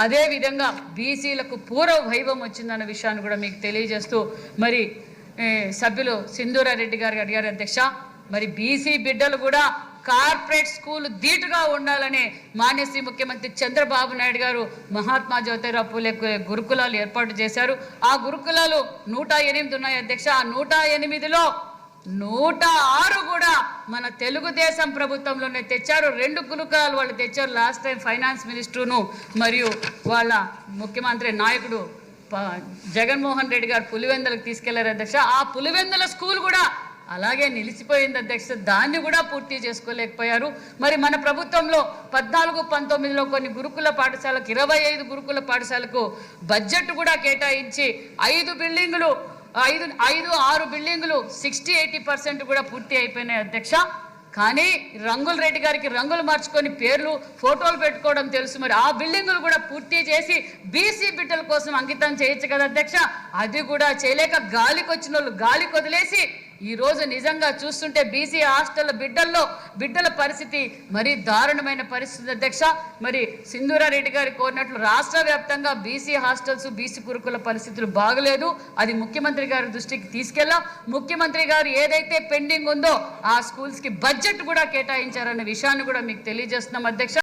అదే విధంగా బీసీలకు పూర్వ వైభవం వచ్చిందన్న విషయాన్ని కూడా మీకు తెలియజేస్తూ మరి సభ్యులు సింధూరారెడ్డి గారు అడిగారు అధ్యక్ష, మరి బీసీ బిడ్డలు కూడా కార్పొరేట్ స్కూల్ ధీటుగా ఉండాలని మాన్యశ్రీ ముఖ్యమంత్రి చంద్రబాబు నాయుడు గారు మహాత్మా జ్యోతిరావు పూలే గురుకులాలు ఏర్పాటు చేశారు. ఆ గురుకులాలు 108 ఉన్నాయి అధ్యక్ష. ఆ 108లో 106 కూడా మన తెలుగుదేశం ప్రభుత్వంలోనే తెచ్చారు. 2 గురుకులాలు వాళ్ళు తెచ్చారు. లాస్ట్ టైం ఫైనాన్స్ మినిస్టర్ను మరియు వాళ్ళ ముఖ్యమంత్రి నాయకుడు జగన్మోహన్ రెడ్డి గారు పులివెందులకు తీసుకెళ్లారు అధ్యక్ష. ఆ పులివెందుల స్కూల్ కూడా అలాగే నిలిచిపోయింది అధ్యక్ష. దాన్ని కూడా పూర్తి చేసుకోలేకపోయారు. మరి మన ప్రభుత్వంలో 14-19లో కొన్ని గురుకుల పాఠశాలకు 25 గురుకుల పాఠశాలకు బడ్జెట్ కూడా కేటాయించి 5 బిల్డింగులు 6 బిల్డింగులు 60-80% కూడా పూర్తి అయిపోయినాయి అధ్యక్ష. కానీ రంగుల రెడ్డి గారికి రంగులు మార్చుకొని పేర్లు ఫోటోలు పెట్టుకోవడం తెలుసు. మరి ఆ బిల్డింగులు కూడా పూర్తి చేసి బీసీ బిడ్డల కోసం అంకితం చేయొచ్చు కదా అధ్యక్ష. అది కూడా చేయలేక గాలికి వచ్చిన వాళ్ళు గాలికి వదిలేసి ఈరోజు నిజంగా చూస్తుంటే బీసీ హాస్టల్ బిడ్డల పరిస్థితి మరీ దారుణమైన పరిస్థితి అధ్యక్ష. మరి సింధూరారెడ్డి గారు కోరినట్లు రాష్ట్ర వ్యాప్తంగా బీసీ హాస్టల్స్ బీసీ గురుకుల పరిస్థితులు బాగలేదు. అది ముఖ్యమంత్రి గారి దృష్టికి తీసుకెళ్ళాం. ముఖ్యమంత్రి గారు ఏదైతే పెండింగ్ ఉందో ఆ స్కూల్స్కి బడ్జెట్ కూడా కేటాయించారన్న విషయాన్ని కూడా మీకు తెలియజేస్తున్నాం అధ్యక్ష.